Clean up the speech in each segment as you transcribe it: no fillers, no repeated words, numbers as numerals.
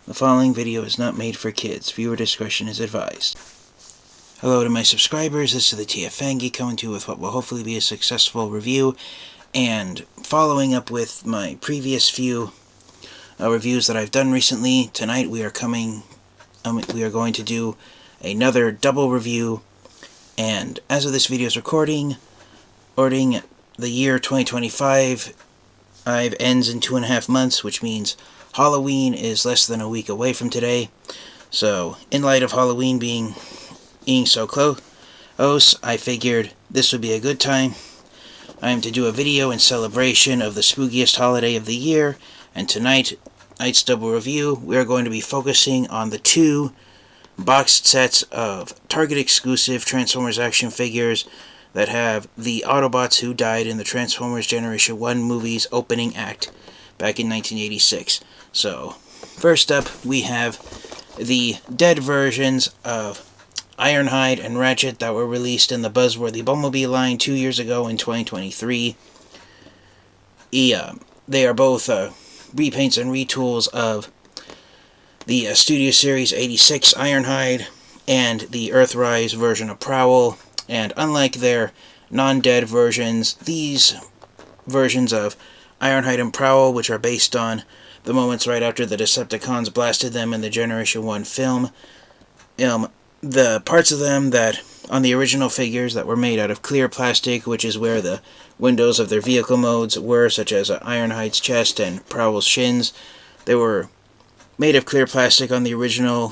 The following video is not made for kids. Viewer discretion is advised. Hello to my subscribers, this is the TFangy coming to you with what will hopefully be a successful review, and following up with my previous few reviews that I've done recently. Tonight we are going to do another double review, and as of this video's recording, the year 2025 ends in 2.5 months, which means Halloween is less than a week away from today. So, in light of Halloween being so close, I figured this would be a good time to do a video in celebration of the spookiest holiday of the year. And tonight's double review, we are going to be focusing on the two boxed sets of Target exclusive Transformers action figures that have the Autobots who died in the Transformers Generation 1 movie's opening act back in 1986. So, first up, we have the dead versions of Ironhide and Ratchet that were released in the Buzzworthy Bumblebee line 2 years ago in 2023. They are both repaints and retools of the Studio Series 86 Ironhide and the Earthrise version of Prowl. And unlike their non-dead versions, these versions of Ironhide and Prowl, which are based on the moments right after the Decepticons blasted them in the Generation 1 film, the parts of them that on the original figures that were made out of clear plastic, which is where the windows of their vehicle modes were, such as Ironhide's chest and Prowl's shins, they were made of clear plastic on the original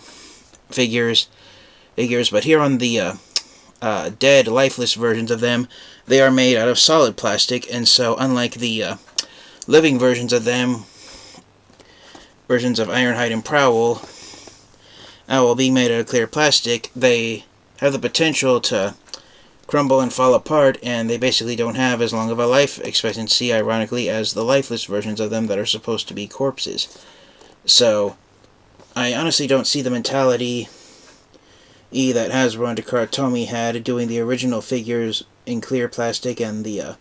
figures, but here on the dead, lifeless versions of them, they are made out of solid plastic. And so unlike the living versions of them, versions of Ironhide and Prowl, while being made out of clear plastic, they have the potential to crumble and fall apart, and they basically don't have as long of a life expectancy, ironically, as the lifeless versions of them that are supposed to be corpses. So, I honestly don't see the mentality that Hasbro and Tomy had doing the original figures in clear plastic and the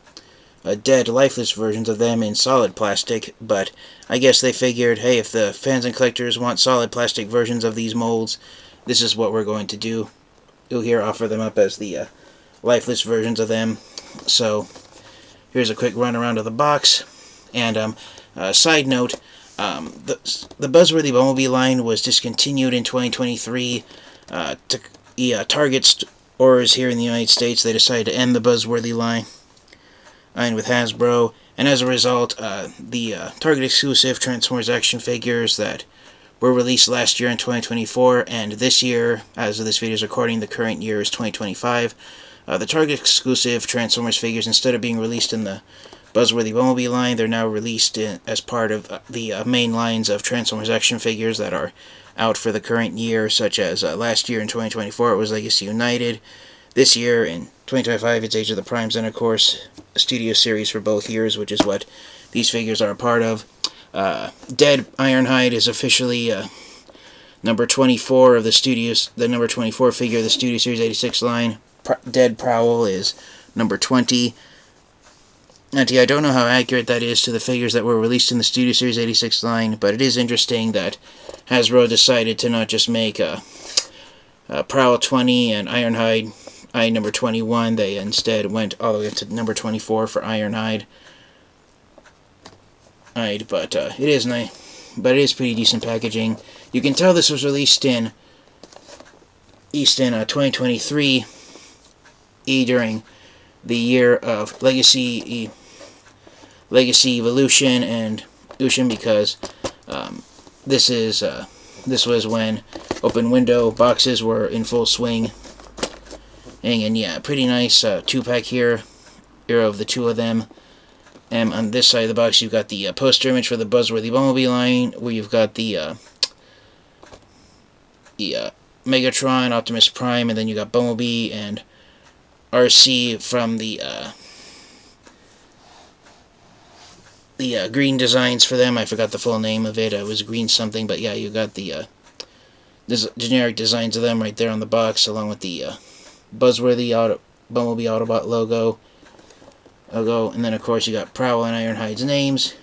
dead, lifeless versions of them in solid plastic, but I guess they figured, hey, if the fans and collectors want solid plastic versions of these molds, this is what we're going to do. You'll here offer them up as the lifeless versions of them. So, here's a quick run around of the box. And, side note, the Buzzworthy Bumblebee line was discontinued in 2023. Target stores here in the United States, they decided to end the Buzzworthy line with Hasbro, and as a result, the Target exclusive Transformers action figures that were released last year in 2024, and this year, as of this video's recording, the current year is 2025, the Target exclusive Transformers figures, instead of being released in the Buzzworthy Bumblebee line, they're now released as part of the main lines of Transformers action figures that are out for the current year, such as last year in 2024 it was Legacy United. This year in 2025 it's Age of the Primes, and of course a Studio Series for both years, which is what these figures are a part of. Dead Ironhide is officially number 24 of the number 24 figure of the Studio Series 86 line. Dead Prowl is number 20. And I don't know how accurate that is to the figures that were released in the Studio Series 86 line, but it is interesting that Hasbro decided to not just make Prowl 20 and Ironhide number 21. They instead went all the way up to number 24 for Ironhide. But it is nice, but it is pretty decent packaging. You can tell this was released in 2023 during the year of Legacy Evolution and Evolution, because this was when open window boxes were in full swing. And yeah, pretty nice 2-pack here of the two of them. And on this side of the box, you've got the poster image for the Buzzworthy Bumblebee line, where you've got the Megatron, Optimus Prime, and then you got Bumblebee and RC from the green designs for them. I forgot the full name of it. It was green something, but yeah, you got the generic designs of them right there on the box, along with the Buzzworthy Bumblebee Autobot logo. And then of course you got Prowl and Ironhide's names,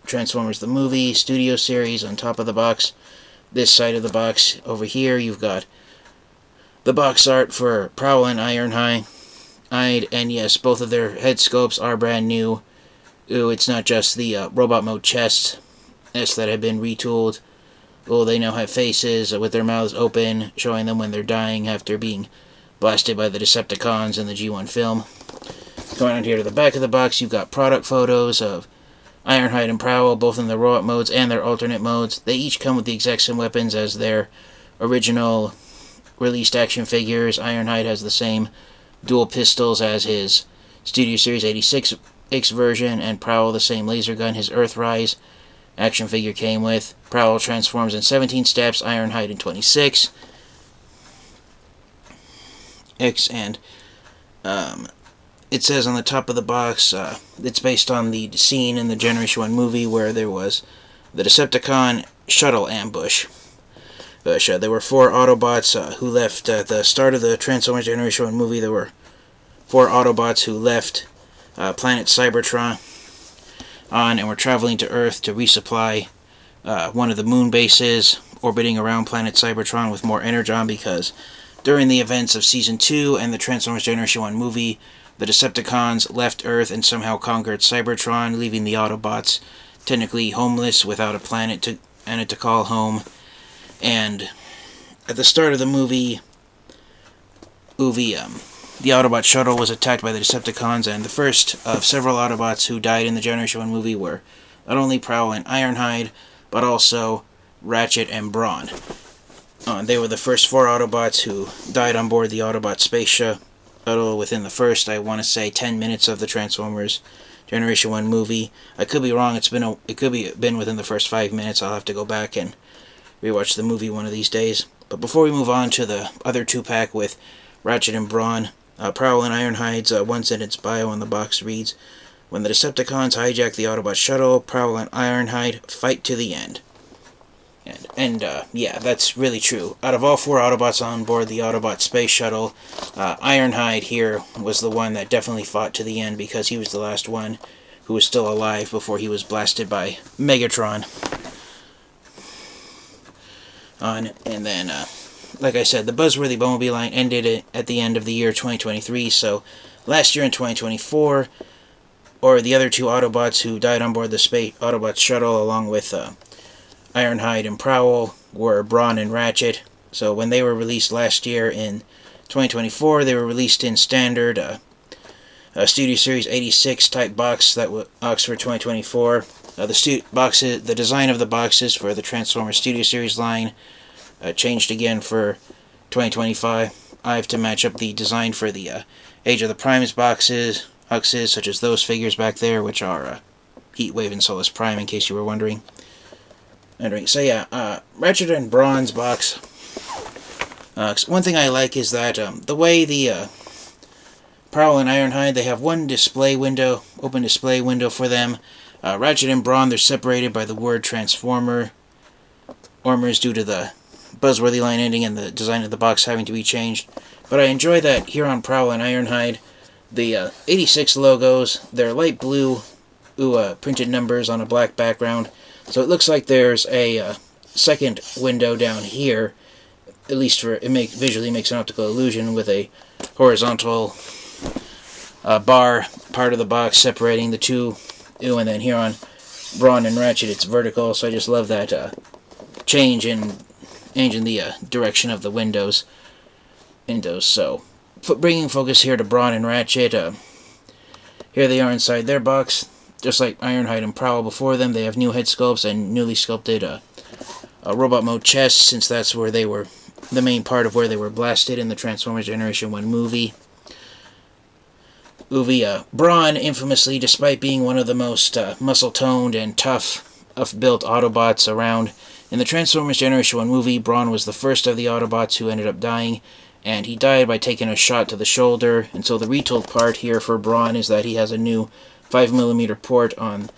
Transformers the movie, Studio Series on top of the box, this side of the box. Over here, you've got the box art for Prowl and Ironhide. And yes, both of their head sculpts are brand new. Ooh, it's not just the robot mode chests that have been retooled. Oh, they now have faces with their mouths open, showing them when they're dying after being blasted by the Decepticons in the G1 film. Going on here to the back of the box, you've got product photos of Ironhide and Prowl, both in their robot modes and their alternate modes. They each come with the exact same weapons as their original released action figures. Ironhide has the same dual pistols as his Studio Series 86 version, and Prowl the same laser gun his Earthrise action figure came with. Prowl transforms in 17 steps, Ironhide in 26. And it says on the top of the box, it's based on the scene in the Generation 1 movie where there was the Decepticon shuttle ambush. There were 4 Autobots who left at the start of the Transformers Generation 1 movie. There were 4 Autobots who left planet Cybertron and were traveling to Earth to resupply one of the moon bases orbiting around planet Cybertron with more energon, because during the events of Season 2 and the Transformers Generation 1 movie, the Decepticons left Earth and somehow conquered Cybertron, leaving the Autobots technically homeless without a planet to call home. And at the start of the movie, the Autobot shuttle was attacked by the Decepticons, and the first of several Autobots who died in the Generation 1 movie were not only Prowl and Ironhide, but also Ratchet and Brawn. They were the first 4 Autobots who died on board the Autobot space shuttle within the first, I want to say, 10 minutes of the Transformers Generation 1 movie. I could be wrong. It could be been within the first 5 minutes. I'll have to go back and rewatch the movie one of these days. But before we move on to the other 2-pack with Ratchet and Brawn, Prowl and Ironhide's one-sentence bio on the box reads, "When the Decepticons hijack the Autobot shuttle, Prowl and Ironhide fight to the end." And yeah, that's really true. Out of all 4 Autobots on board the Autobot space shuttle, Ironhide here was the one that definitely fought to the end, because he was the last one who was still alive before he was blasted by Megatron. And then, like I said, the Buzzworthy Bumblebee line ended at the end of the year 2023, so last year in 2024, or the other 2 Autobots who died on board the space Autobot shuttle along with Ironhide and Prowl were Brawn and Ratchet. So when they were released last year in 2024, they were released in standard Studio Series 86 type box that was Oxford 2024. The design of the boxes for the Transformers Studio Series line changed again for 2025. I have to match up the design for the Age of the Primes boxes, such as those figures back there, which are Heatwave and Solus Prime, in case you were wondering. So yeah, Ratchet and Brawn's box. One thing I like is that the way the Prowl and Ironhide, they have one display window, open display window for them. Ratchet and Brawn, they're separated by the word Transformers due to the Buzzworthy line ending and the design of the box having to be changed. But I enjoy that here on Prowl and Ironhide, the 86 logos, they're light blue, printed numbers on a black background. So it looks like there's a second window down here, at least for visually makes an optical illusion, with a horizontal bar part of the box separating the two. And then here on Brawn and Ratchet, it's vertical. So I just love that change in the direction of the windows. So bringing focus here to Brawn and Ratchet, here they are inside their box. Just like Ironhide and Prowl before them, they have new head sculpts and newly sculpted robot mode chests, since that's where they were, the main part of where they were blasted in the Transformers Generation 1 movie. Brawn, infamously, despite being one of the most muscle-toned and tough-built Autobots around, in the Transformers Generation 1 movie, Brawn was the first of the Autobots who ended up dying, and he died by taking a shot to the shoulder. And so the retooled part here for Brawn is that he has a new 5mm port on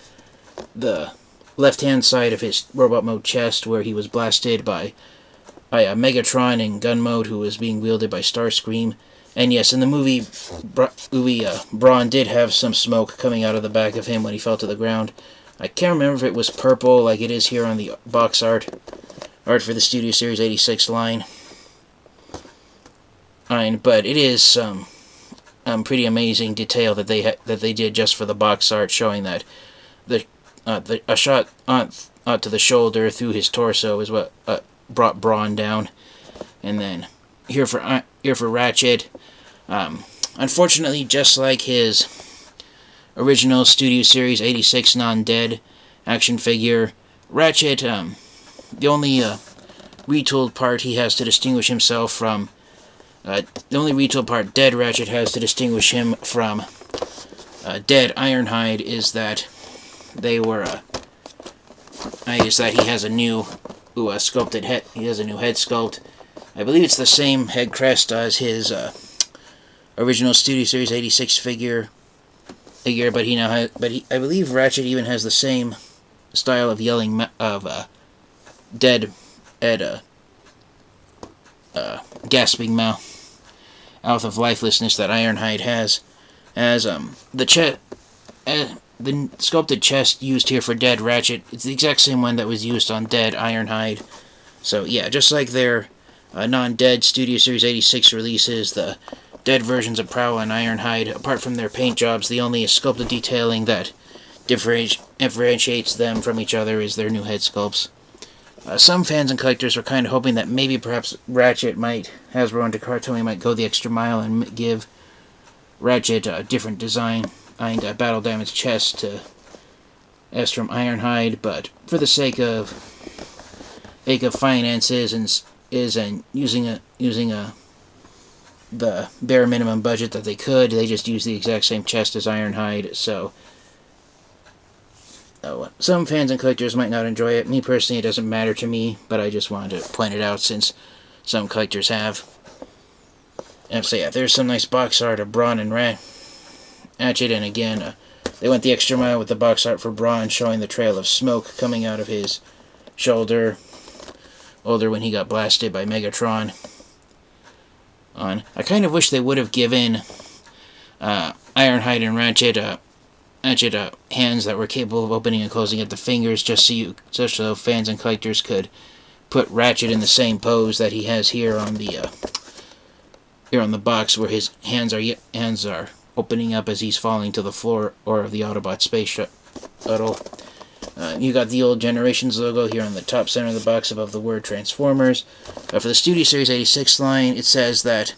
the left-hand side of his robot mode chest, where he was blasted by Megatron in gun mode, who was being wielded by Starscream. And yes, in the movie, Brawn did have some smoke coming out of the back of him when he fell to the ground. I can't remember if it was purple, like it is here on the box art, art for the Studio Series 86 line. But it is some pretty amazing detail that they did just for the box art, showing that a shot onto the shoulder through his torso is what brought Brawn down. And then here for Ratchet, unfortunately, just like his original Studio Series 86 non-dead action figure, Ratchet, the only retooled part he has to distinguish himself from, the only retooled part dead Ratchet has to distinguish him from dead Ironhide is that he has a new sculpted head. He has a new head sculpt. I believe it's the same head crest as his original Studio Series 86 figure, but I believe Ratchet even has the same style of yelling dead at gasping mouth of lifelessness that Ironhide has. As the sculpted chest used here for dead Ratchet, it's the exact same one that was used on dead Ironhide. So yeah, just like their non-dead Studio Series 86 releases, the dead versions of Prowl and Ironhide, apart from their paint jobs, the only sculpted detailing that differentiates them from each other is their new head sculpts. Some fans and collectors were kind of hoping that maybe perhaps Hasbro and Takara might go the extra mile and give Ratchet a different design and a battle damage chest as from Ironhide, but for the sake of finances and using the bare minimum budget that they could, they just used the exact same chest as Ironhide. So some fans and collectors might not enjoy it. Me personally, it doesn't matter to me, but I just wanted to point it out since some collectors have. And so yeah, there's some nice box art of Brawn and Ratchet, and again, they went the extra mile with the box art for Brawn, showing the trail of smoke coming out of his shoulder when he got blasted by Megatron. I kind of wish they would have given Ironhide and Ratchet hands that were capable of opening and closing at the fingers, just so fans and collectors could put Ratchet in the same pose that he has here on the box, where his hands are opening up as he's falling to the floor of the Autobot space shuttle. You got the old Generations logo here on the top center of the box above the word Transformers. For the Studio Series 86 line, it says that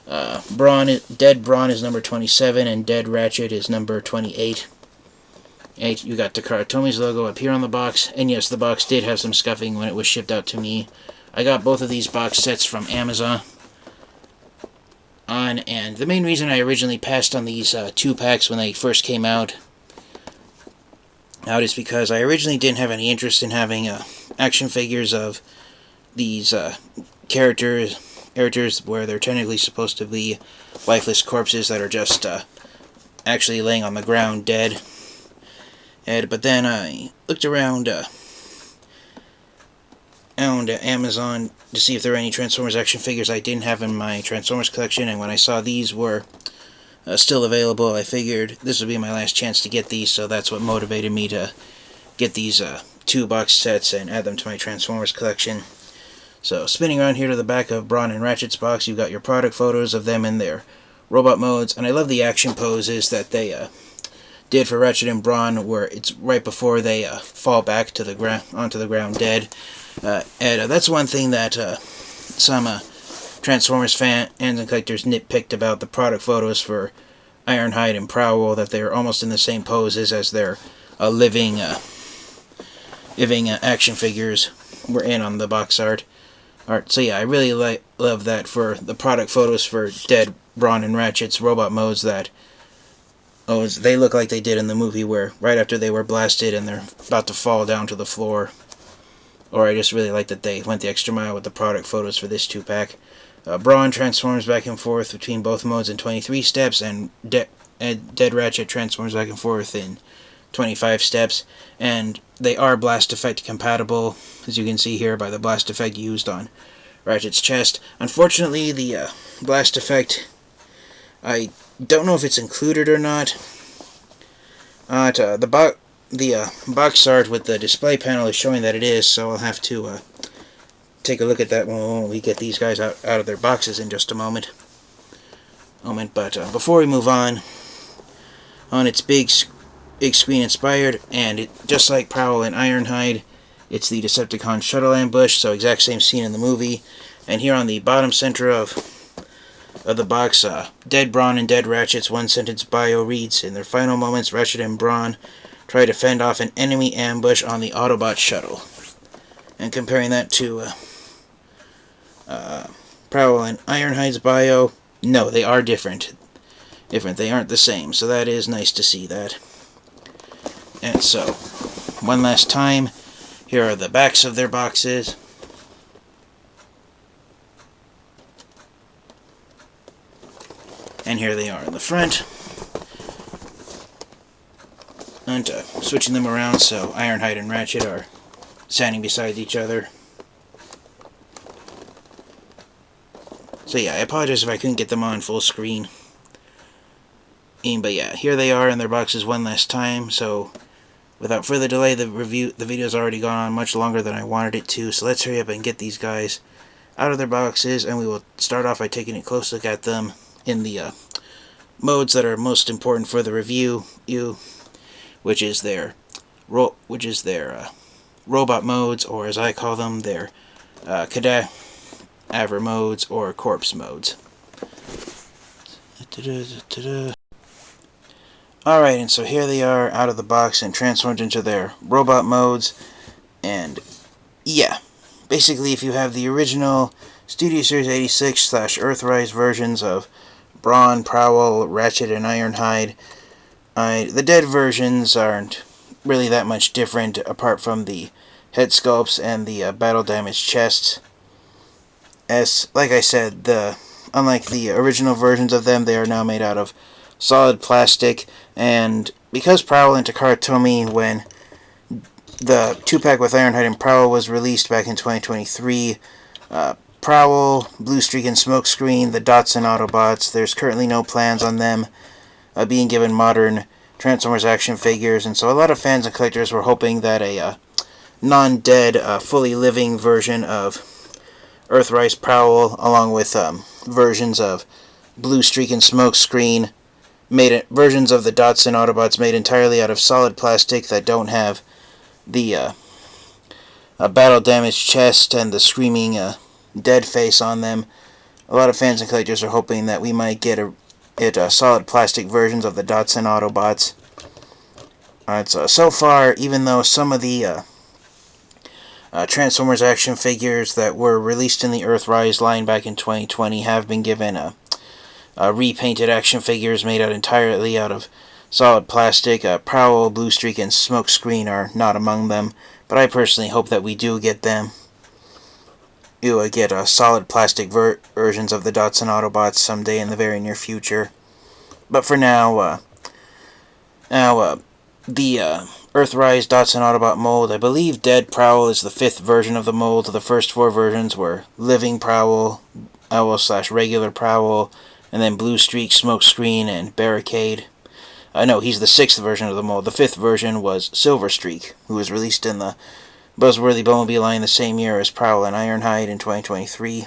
dead Brawn is number 27 and dead Ratchet is number 28. You got Takara logo up here on the box, and yes, the box did have some scuffing when it was shipped out to me. I got both of these box sets from Amazon. And the main reason I originally passed on these 2-packs when they first came out is because I originally didn't have any interest in having action figures of these characters where they're technically supposed to be lifeless corpses that are just actually laying on the ground dead. But then I looked around Amazon to see if there were any Transformers action figures I didn't have in my Transformers collection, and when I saw these were still available, I figured this would be my last chance to get these, so that's what motivated me to get these 2 box sets and add them to my Transformers collection. So, spinning around here to the back of Brawn and Ratchet's box, you've got your product photos of them in their robot modes, and I love the action poses that they did for Ratchet and Brawn, where it's right before they fall back to the onto the ground dead. And that's one thing that some Transformers fans and collectors nitpicked about the product photos for Ironhide and Prowl, that they're almost in the same poses as their living action figures were in on the box art. So yeah, I really love that for the product photos for dead Brawn and Ratchet's robot modes, that they look like they did in the movie, where right after they were blasted and they're about to fall down to the floor. Or I just really like that they went the extra mile with the product photos for this 2-pack. Brawn transforms back and forth between both modes in 23 steps, and Dead Ratchet transforms back and forth in 25 steps. And they are blast effect compatible, as you can see here by the blast effect used on Ratchet's chest. Unfortunately, the blast effect, I don't know if it's included or not. The box art with the display panel is showing that it is, so I'll have to take a look at that when we get these guys out of their boxes in just a moment. But before we move on its big screen inspired, and just like Prowl and Ironhide, it's the Decepticon shuttle ambush, so exact same scene in the movie. And here on the bottom center of the box, Dead Brawn and Dead Ratchet's one-sentence bio reads, "In their final moments, Ratchet and Brawn try to fend off an enemy ambush on the Autobot shuttle." And comparing that to Prowl and Ironhide's bio, no, they are different. They aren't the same, so that is nice to see that. And so, one last time, here are the backs of their boxes. And here they are in the front. And switching them around so Ironhide and Ratchet are standing beside each other. So yeah, I apologize if I couldn't get them on full screen. But yeah, here they are in their boxes one last time. So without further delay, the video's already gone on much longer than I wanted it to. So let's hurry up and get these guys out of their boxes, and we will start off by taking a close look at them in the modes that are most important for the review, which is their robot modes, or as I call them, their cadaver modes or corpse modes. Alright, and so here they are out of the box and transformed into their robot modes. And yeah, basically if you have the original Studio Series 86 / Earthrise versions of Brawn, Prowl, Ratchet, and Ironhide, the dead versions aren't really that much different apart from the head sculpts and the battle damaged chests. As like I said, unlike the original versions of them, they are now made out of solid plastic. And because Prowl and Takara Tomy, when the 2-pack with Ironhide and Prowl was released back in 2023, Prowl, Blue Streak, and Smokescreen, the Dots and Autobots, there's currently no plans on them being given modern Transformers action figures, and so a lot of fans and collectors were hoping that a non-dead, fully living version of Earthrise Prowl, along with versions of Blue Streak and Smokescreen, versions of the Dots and Autobots made entirely out of solid plastic that don't have the battle damaged chest and the screaming dead face on them. A lot of fans and collectors are hoping that we might get solid plastic versions of the Dots and Autobots. So far, even though some of the Transformers action figures that were released in the Earthrise line back in 2020 have been given repainted action figures made entirely out of solid plastic, Prowl, Blue Streak, and Smokescreen are not among them, but I personally hope that we do get them. You get solid plastic versions of the Dots and Autobots someday in the very near future. But for now, the Earthrise Dots and Autobot mold, I believe Dead Prowl is the 5th version of the mold. The first 4 versions were Living Prowl, regular Prowl, and then Blue Streak, Smokescreen, and Barricade. No, he's the 6th version of the mold. The 5th version was Silver Streak, who was released in the Buzzworthy Bumblebee line the same year as Prowl and Ironhide in 2023,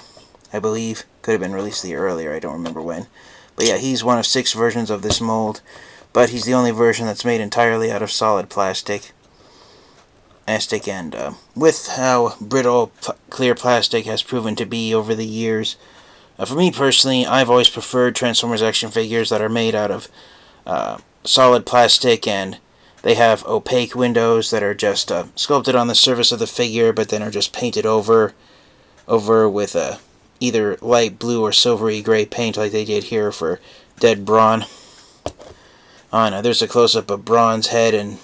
I believe. Could have been released a year earlier, I don't remember when. But yeah, he's one of 6 versions of this mold, but he's the only version that's made entirely out of solid plastic. And with how brittle clear plastic has proven to be over the years, for me personally, I've always preferred Transformers action figures that are made out of solid plastic, and they have opaque windows that are just sculpted on the surface of the figure, but then are just painted over with either light blue or silvery gray paint like they did here for Dead Brawn. There's a close-up of Brawn's head, and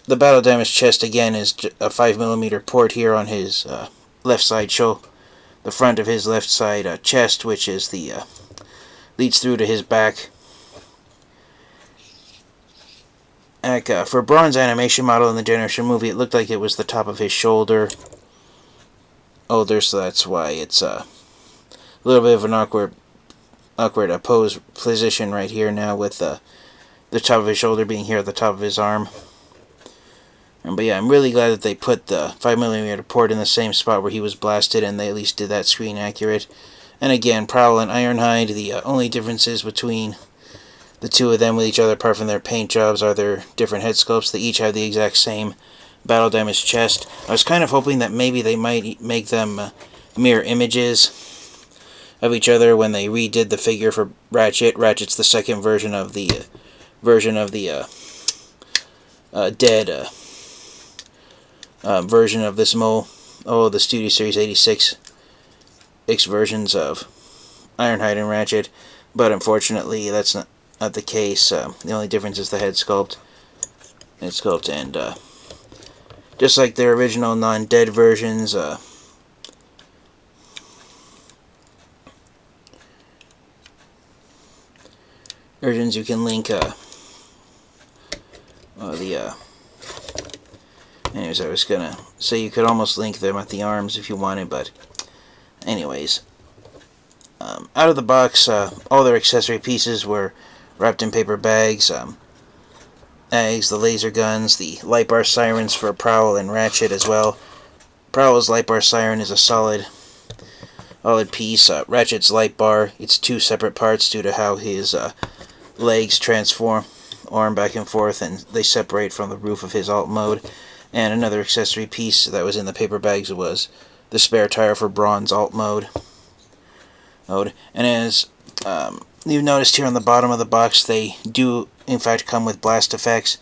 the battle damaged chest again is a 5mm port here on his left side shoulder. The front of his left side chest, which is the leads through to his back. For Brawn's animation model in the Generation movie, it looked like it was the top of his shoulder. Older, so that's why it's a little bit of an awkward pose position right here now, with the top of his shoulder being here at the top of his arm. But yeah, I'm really glad that they put the 5mm port in the same spot where he was blasted, and they at least did that screen accurate. And again, Prowl and Ironhide, the only differences between the two of them with each other, apart from their paint jobs, are their different head sculpts. They each have the exact same battle damage chest. I was kind of hoping that maybe they might make them mirror images of each other when they redid the figure for Ratchet. Ratchet's the second version of the dead version of this the Studio Series 86 versions of Ironhide and Ratchet, but unfortunately that's not the case. The only difference is the head sculpt. And just like their original non-dead versions, you can link anyways, I was gonna say you could almost link them at the arms if you wanted, but anyways, out of the box, all their accessory pieces were wrapped in paper bags. Eggs, the laser guns, the light bar sirens for Prowl and Ratchet as well. Prowl's light bar siren is a solid piece. Ratchet's light bar, it's two separate parts due to how his legs transform, arm back and forth, and they separate from the roof of his alt mode. And another accessory piece that was in the paper bags was the spare tire for Brawn's alt mode. And as you've noticed here on the bottom of the box, they do in fact come with blast effects.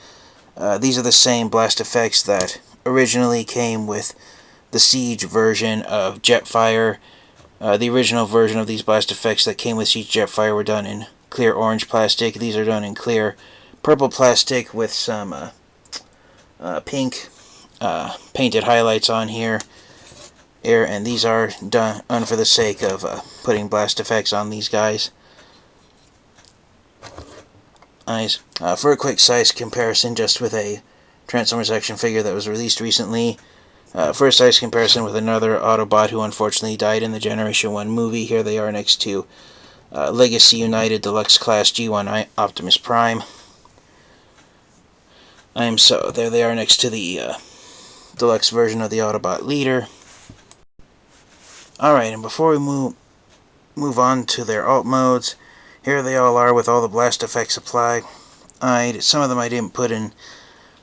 These are the same blast effects that originally came with the Siege version of Jetfire. The original version of these blast effects that came with Siege Jetfire were done in clear orange plastic. These are done in clear purple plastic with some pink painted highlights on here. And these are done for the sake of putting blast effects on these guys. Nice. For a quick size comparison, just with a Transformers action figure that was released recently. For a size comparison with another Autobot who unfortunately died in the Generation 1 movie, here they are next to Legacy United Deluxe Class G1 Optimus Prime. So there they are next to the deluxe version of the Autobot leader. Alright, and before we move on to their alt modes, here they all are with all the blast effects applied. Some of them I didn't put in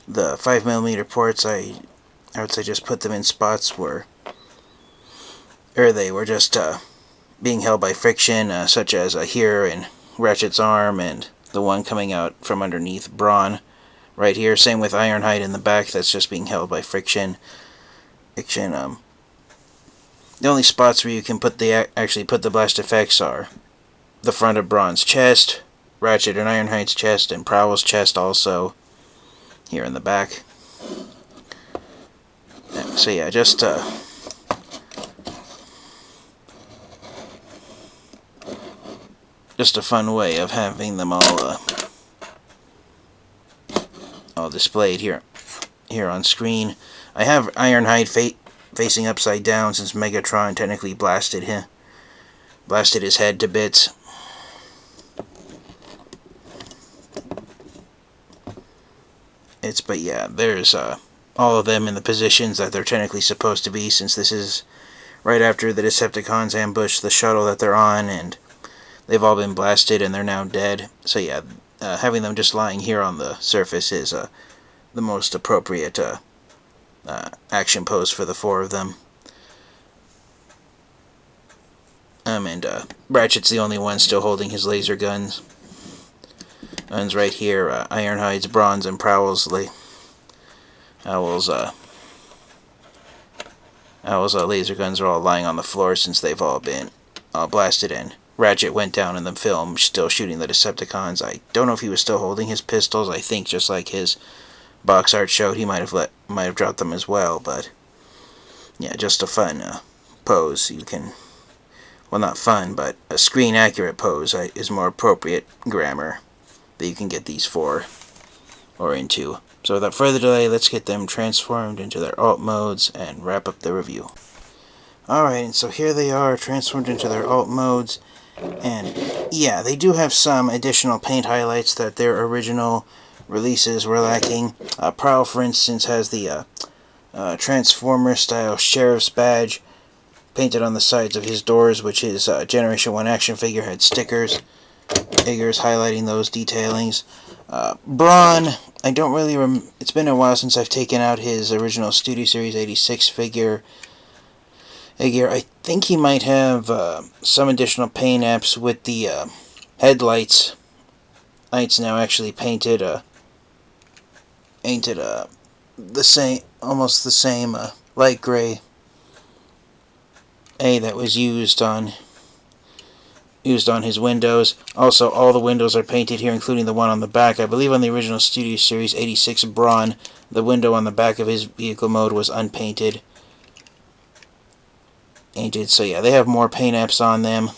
the 5mm ports. I would say just put them in spots where they were just being held by friction, such as here in Ratchet's arm and the one coming out from underneath Brawn right here. Same with Ironhide in the back, that's just being held by friction. The only spots where you can actually put the blast effects are the front of Brawn's chest, Ratchet and Ironhide's chest, and Prowl's chest also here in the back. So yeah, just a fun way of having them all displayed here on screen. I have Ironhide facing upside down since Megatron technically blasted his head to bits. But yeah, there's all of them in the positions that they're technically supposed to be, since this is right after the Decepticons ambush the shuttle that they're on, and they've all been blasted and they're now dead. So yeah, having them just lying here on the surface is the most appropriate action pose for the four of them. And Ratchet's the only one still holding his laser guns. Guns right here. Ironhide's, Brawn's, and Prowl's Owl's laser guns are all lying on the floor since they've all been blasted, and Ratchet went down in the film still shooting the Decepticons. I don't know if he was still holding his pistols. I think, just like his box art showed, he might have dropped them as well. But yeah, just a fun pose. You can, well, not fun, but a screen accurate pose is more appropriate grammar that you can get these for or into. So without further delay, let's get them transformed into their alt modes and wrap up the review. Alright, and so here they are transformed into their alt modes, and yeah, they do have some additional paint highlights that their original releases were lacking. Prowl, for instance, has the Transformer-style Sheriff's badge painted on the sides of his doors, which his Generation 1 action figure had stickers highlighting those detailings. Brawn, I don't really it's been a while since I've taken out his original Studio Series 86 figure. I think he might have some additional paint apps with the headlights. Lights now actually painted the same, almost the same light gray that was used on his windows. Also, all the windows are painted here, including the one on the back. I believe on the original Studio Series 86 Brawn, the window on the back of his vehicle mode was unpainted. So yeah, they have more paint apps on them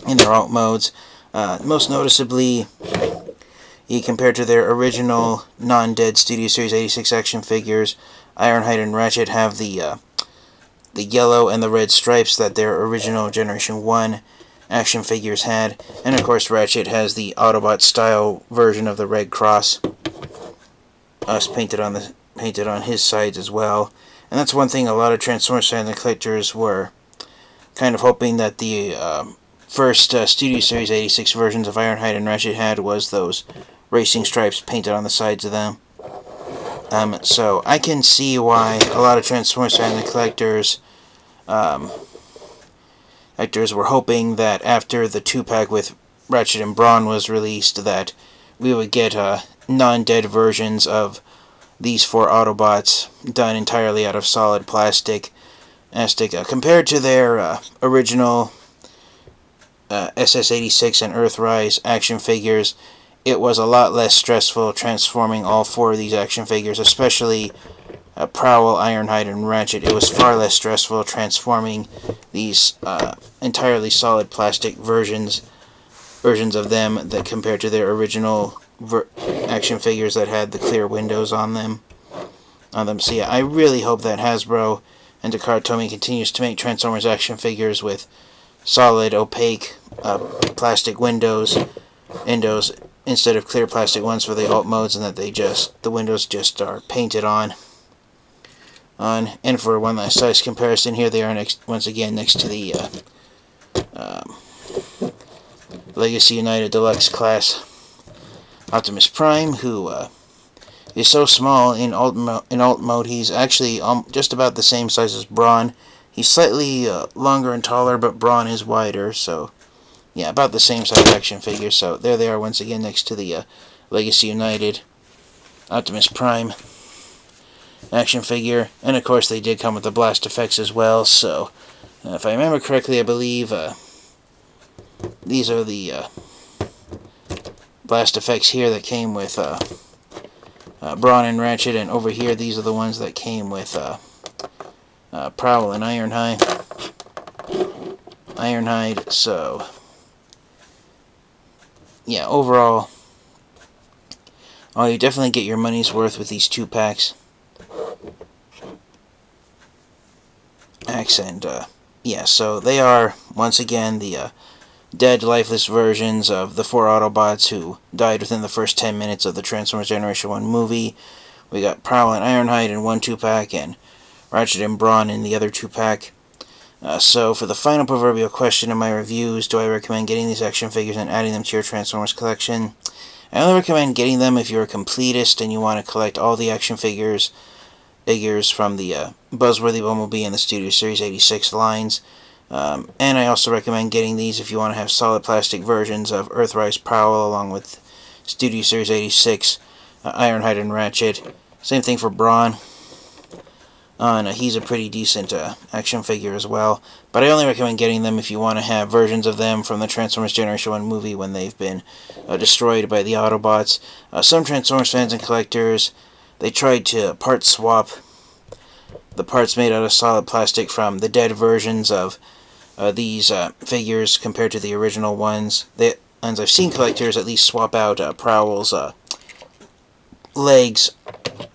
in their alt modes. Most noticeably, compared to their original non-dead Studio Series 86 action figures, Ironhide and Ratchet have the yellow and the red stripes that their original Generation 1 action figures had. And of course, Ratchet has the Autobot style version of the red cross painted on his sides as well. And that's one thing a lot of Transformers fans and collectors were kind of hoping that the first Studio Series 86 versions of Ironhide and Ratchet had, was those racing stripes painted on the sides of them. So I can see why a lot of Transformers fans and collectors were hoping that after the 2-pack with Ratchet and Brawn was released, that we would get non-dead versions of these 4 Autobots done entirely out of solid plastic. Compared to their original SS86 and Earthrise action figures, it was a lot less stressful transforming all 4 of these action figures, especially Prowl, Ironhide, and Ratchet. It was far less stressful transforming these entirely solid plastic versions of them that compared to their original action figures that had the clear windows on them. So yeah, I really hope that Hasbro and Takara Tomy continues to make Transformers action figures with solid, opaque plastic windows instead of clear plastic ones for the alt modes, and that the windows just are painted on. And for one last size comparison, here they are once again next to the Legacy United Deluxe class Optimus Prime, who is so small in alt mode. He's actually just about the same size as Brawn. He's slightly longer and taller, but Brawn is wider, so yeah, about the same size action figure. So there they are once again next to the Legacy United Optimus Prime action figure. And of course they did come with the blast effects as well, so if I remember correctly, I believe these are the blast effects here that came with Brawn and Ratchet, and over here these are the ones that came with Prowl and Ironhide. So yeah, overall, you definitely get your money's worth with these 2-packs. And yeah, so they are once again the dead, lifeless versions of the 4 Autobots who died within the first 10 minutes of the Transformers Generation 1 movie. We got Prowl and Ironhide in one 2-pack, and Ratchet and Brawn in the other 2-pack. So for the final proverbial question in my reviews, do I recommend getting these action figures and adding them to your Transformers collection? I only recommend getting them if you're a completist and you want to collect all the action figures from the Buzzworthy, Bumblebee, and the Studio Series 86 lines. And I also recommend getting these if you want to have solid plastic versions of Earthrise Prowl along with Studio Series 86 Ironhide and Ratchet. Same thing for Brawn. And he's a pretty decent action figure as well. But I only recommend getting them if you want to have versions of them from the Transformers Generation 1 movie when they've been destroyed by the Autobots. Some Transformers fans and collectors, they tried to part swap the parts made out of solid plastic from the dead versions of these figures compared to the original ones. And I've seen collectors at least swap out Prowl's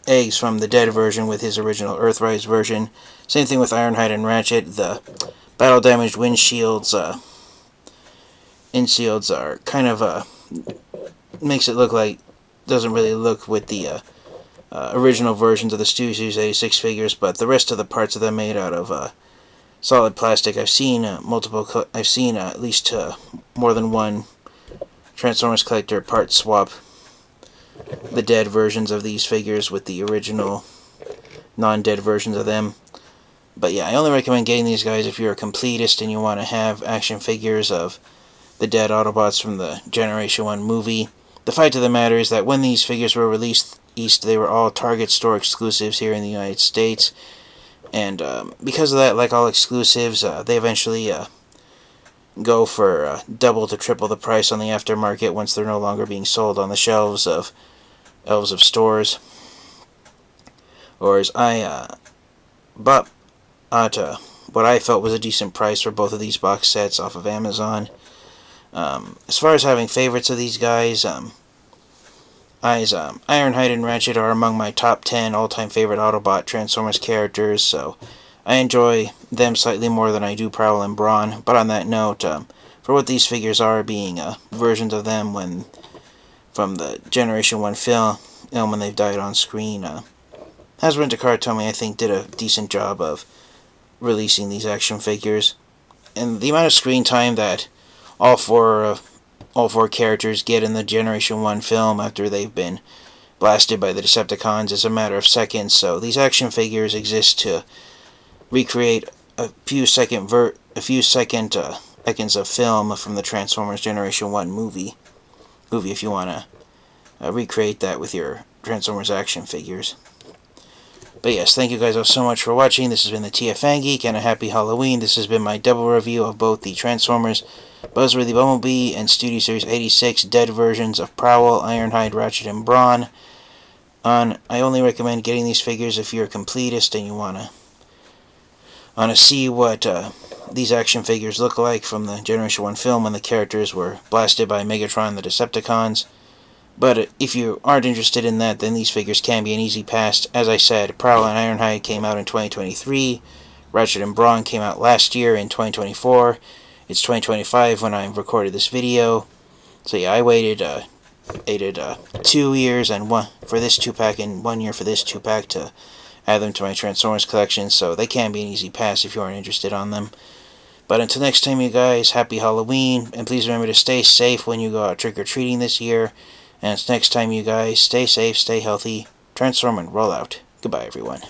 eggs from the dead version with his original Earthrise version. Same thing with Ironhide and Ratchet. The battle damaged windshields are kind of makes it look like, doesn't really look with the original versions of the Studio Series 86 figures, but the rest of the parts of them made out of solid plastic. I've seen I've seen at least more than one Transformers collector part swap the dead versions of these figures with the original non-dead versions of them. But yeah, I only recommend getting these guys if you're a completist and you want to have action figures of the dead Autobots from the Generation 1 movie. The fact of the matter is that when these figures were released east, they were all Target store exclusives here in the United States. And because of that, like all exclusives, they eventually go for double to triple the price on the aftermarket once they're no longer being sold on the shelves of stores. Or as I bought at what I felt was a decent price for both of these box sets off of Amazon. As far as having favorites of these guys, Ironhide and Ratchet are among my top 10 all-time favorite Autobot Transformers characters, so I enjoy them slightly more than I do Prowl and Brawn. But on that note, for what these figures are, being versions of them from the Generation 1 film, when they've died on screen, Hasbro and Tomy, I think, did a decent job of releasing these action figures. And the amount of screen time that all four characters get in the Generation 1 film after they've been blasted by the Decepticons is a matter of seconds, so these action figures exist to recreate a few seconds of film from the Transformers Generation 1 movie if you want to recreate that with your Transformers action figures. But yes, thank you guys all so much for watching. This has been the TFN Geek, and a happy Halloween. This has been my double review of both the Transformers Buzzworthy Bumblebee and Studio Series 86 dead versions of Prowl, Ironhide, Ratchet, and Brawn. I only recommend getting these figures if you're a completist and you want to see what these action figures look like from the Generation 1 film when the characters were blasted by Megatron and the Decepticons. But if you aren't interested in that, then these figures can be an easy pass. As I said, Prowl and Ironhide came out in 2023. Ratchet and Brawn came out last year in 2024. It's 2025 when I recorded this video. So yeah, I waited 2 years and one for this 2-pack and 1 year for this 2-pack to add them to my Transformers collection. So they can be an easy pass if you aren't interested on them. But until next time, you guys, happy Halloween. And please remember to stay safe when you go out trick-or-treating this year. And until next time, you guys, stay safe, stay healthy, transform and roll out. Goodbye, everyone.